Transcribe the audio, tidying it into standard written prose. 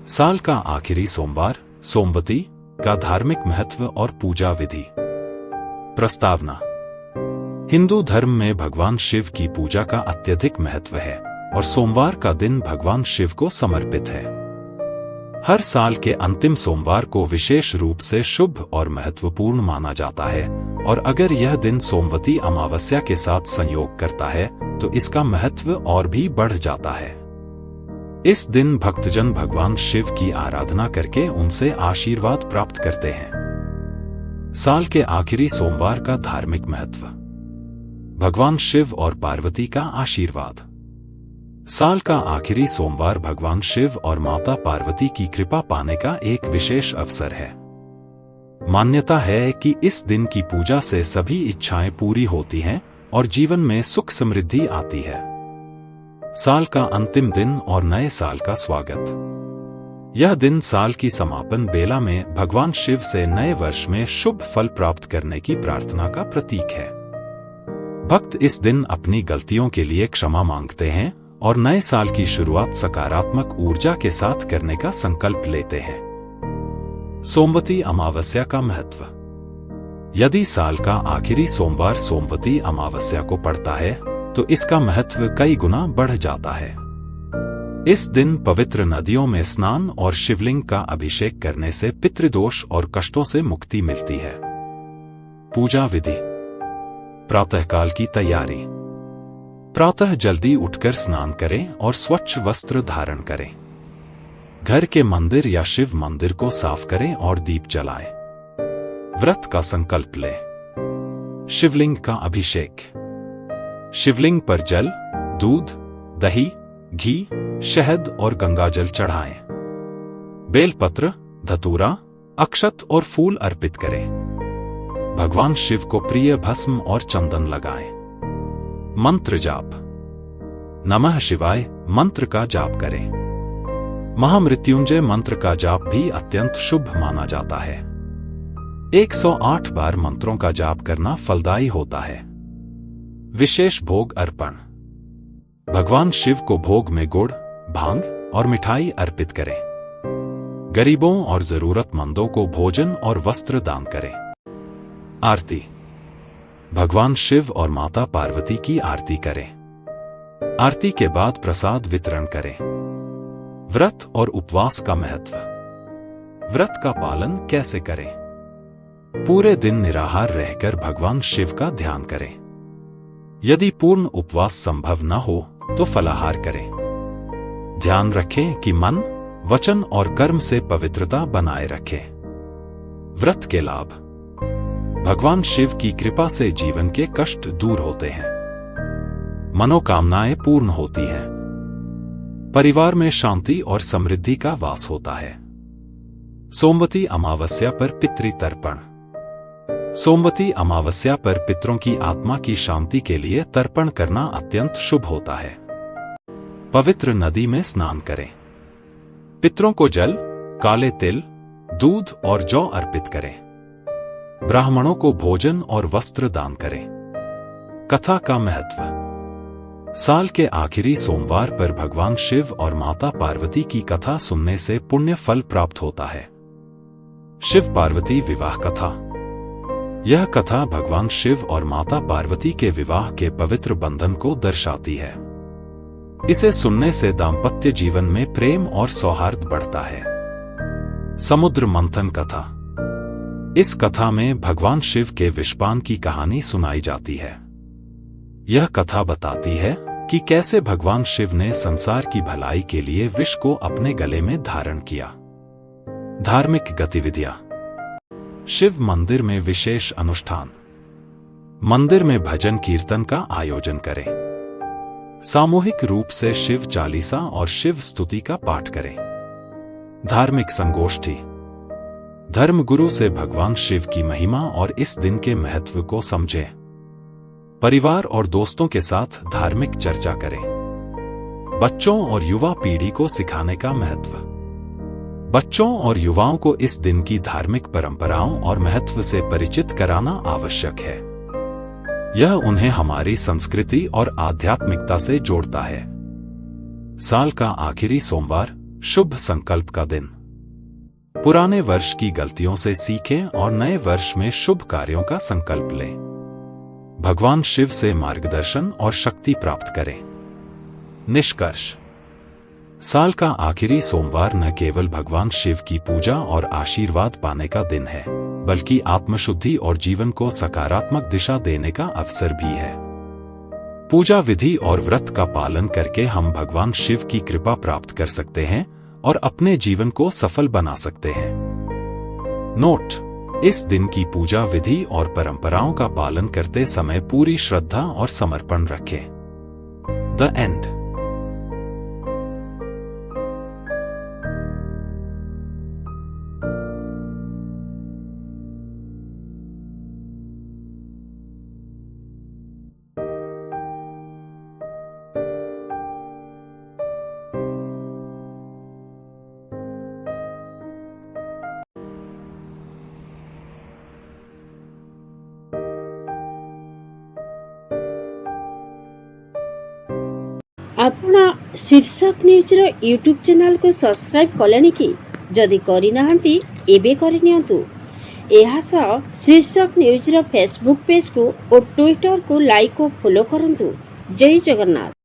साल का आखिरी सोमवार सोमवती का धार्मिक महत्व और पूजा विधि। प्रस्तावना। हिंदू धर्म में भगवान शिव की पूजा का अत्यधिक महत्व है और सोमवार का दिन भगवान शिव को समर्पित है। हर साल के अंतिम सोमवार को विशेष रूप से शुभ और महत्वपूर्ण माना जाता है और अगर यह दिन सोमवती अमावस्या के साथ संयोग करता है तो इसका महत्व और भी बढ़ जाता है। इस दिन भक्तजन भगवान शिव की आराधना करके उनसे आशीर्वाद प्राप्त करते हैं। साल के आखिरी सोमवार का धार्मिक महत्व। भगवान शिव और पार्वती का आशीर्वाद। साल का आखिरी सोमवार भगवान शिव और माता पार्वती की कृपा पाने का एक विशेष अवसर है। मान्यता है कि इस दिन की पूजा से सभी इच्छाएं पूरी होती हैं और जीवन में सुख समृद्धि आती है। साल का अंतिम दिन और नए साल का स्वागत। यह दिन साल की समापन बेला में भगवान शिव से नए वर्ष में शुभ फल प्राप्त करने की प्रार्थना का प्रतीक है। भक्त इस दिन अपनी गलतियों के लिए क्षमा मांगते हैं और नए साल की शुरुआत सकारात्मक ऊर्जा के साथ करने का संकल्प लेते हैं। सोमवती अमावस्या का महत्व। यदि साल का आखिरी सोमवार सोमवती अमावस्या को पड़ता है तो इसका महत्व कई गुना बढ़ जाता है। इस दिन पवित्र नदियों में स्नान और शिवलिंग का अभिषेक करने से पितृदोष और कष्टों से मुक्ति मिलती है। पूजा विधि। प्रातःकाल की तैयारी। प्रातः जल्दी उठकर स्नान करें और स्वच्छ वस्त्र धारण करें। घर के मंदिर या शिव मंदिर को साफ करें और दीप जलाएं। व्रत का संकल्प लें। शिवलिंग का अभिषेक। शिवलिंग पर जल, दूध, दही, घी, शहद और गंगाजल चढ़ाएं। बेलपत्र, धतूरा, अक्षत और फूल अर्पित करें। भगवान शिव को प्रिय भस्म और चंदन लगाएं। मंत्र जाप। नमः शिवाय मंत्र का जाप करें। महामृत्युंजय मंत्र का जाप भी अत्यंत शुभ माना जाता है। 108 बार मंत्रों का जाप करना फलदायी होता है। विशेष भोग अर्पण। भगवान शिव को भोग में गुड़, भांग और मिठाई अर्पित करें। गरीबों और जरूरतमंदों को भोजन और वस्त्र दान करें। आरती। भगवान शिव और माता पार्वती की आरती करें। आरती के बाद प्रसाद वितरण करें। व्रत और उपवास का महत्व। व्रत का पालन कैसे करें? पूरे दिन निराहार रहकर भगवान शिव का ध्यान करें। यदि पूर्ण उपवास संभव न हो तो फलाहार करें। ध्यान रखें कि मन, वचन और कर्म से पवित्रता बनाए रखें। व्रत के लाभ। भगवान शिव की कृपा से जीवन के कष्ट दूर होते हैं। मनोकामनाएं पूर्ण होती हैं। परिवार में शांति और समृद्धि का वास होता है। सोमवती अमावस्या पर पितृतर्पण। सोमवती अमावस्या पर पितरों की आत्मा की शांति के लिए तर्पण करना अत्यंत शुभ होता है। पवित्र नदी में स्नान करें। पितरों को जल, काले तिल, दूध और जौ अर्पित करें। ब्राह्मणों को भोजन और वस्त्र दान करें। कथा का महत्व। साल के आखिरी सोमवार पर भगवान शिव और माता पार्वती की कथा सुनने से पुण्य फल प्राप्त होता है। शिव पार्वती विवाह कथा। यह कथा भगवान शिव और माता पार्वती के विवाह के पवित्र बंधन को दर्शाती है। इसे सुनने से दाम्पत्य जीवन में प्रेम और सौहार्द बढ़ता है। समुद्र मंथन कथा। इस कथा में भगवान शिव के विषपान की कहानी सुनाई जाती है। यह कथा बताती है कि कैसे भगवान शिव ने संसार की भलाई के लिए विष को अपने गले में धारण किया। धार्मिक गतिविधियां। शिव मंदिर में विशेष अनुष्ठान। मंदिर में भजन कीर्तन का आयोजन करें। सामूहिक रूप से शिव चालीसा और शिव स्तुति का पाठ करें। धार्मिक संगोष्ठी। धर्मगुरु से भगवान शिव की महिमा और इस दिन के महत्व को समझें। परिवार और दोस्तों के साथ धार्मिक चर्चा करें। बच्चों और युवा पीढ़ी को सिखाने का महत्व। बच्चों और युवाओं को इस दिन की धार्मिक परंपराओं और महत्व से परिचित कराना आवश्यक है। यह उन्हें हमारी संस्कृति और आध्यात्मिकता से जोड़ता है। साल का आखिरी सोमवार शुभ संकल्प का दिन। पुराने वर्ष की गलतियों से सीखें और नए वर्ष में शुभ कार्यों का संकल्प लें। भगवान शिव से मार्गदर्शन और शक्ति प्राप्त करें। निष्कर्ष, साल का आखिरी सोमवार न केवल भगवान शिव की पूजा और आशीर्वाद पाने का दिन है, बल्कि आत्मशुद्धि और जीवन को सकारात्मक दिशा देने का अवसर भी है। पूजा विधि और व्रत का पालन करके हम भगवान शिव की कृपा प्राप्त कर सकते हैं और अपने जीवन को सफल बना सकते हैं। नोट: इस दिन की पूजा विधि और परंपराओं का पालन करते समय पूरी श्रद्धा और समर्पण रखें। The end. ଆପଣ शीर्षक न्यूज़ ର यूट्यूब चैनल को सब्सक्राइब कलेनि कि? जदि करि नाहंती एबे करि नियंतु। एहा सह शीर्षक न्यूज़ ର फेसबुक पेज को और ट्विटर को लाइक और फॉलो करंतु। जय जगन्नाथ।